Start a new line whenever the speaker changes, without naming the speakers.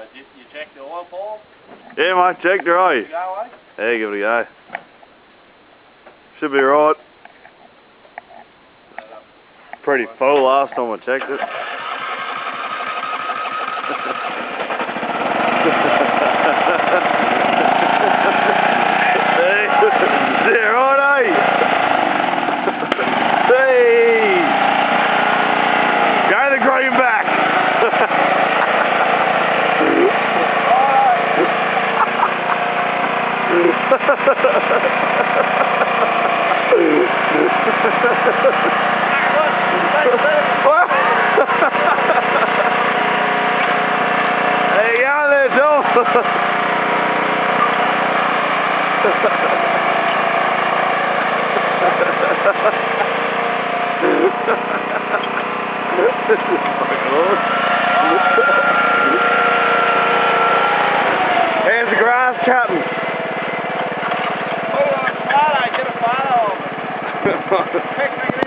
You check the oil, Paul?
Yeah, mate, check the oil.
Go, eh?
Yeah, give it a go. Should be right. Pretty full last time I checked it. Is it right, eh? Hey! Go the greenback! There you go there, Tom. Here's the grass cutting.
Put it on a photo, get a photo of it.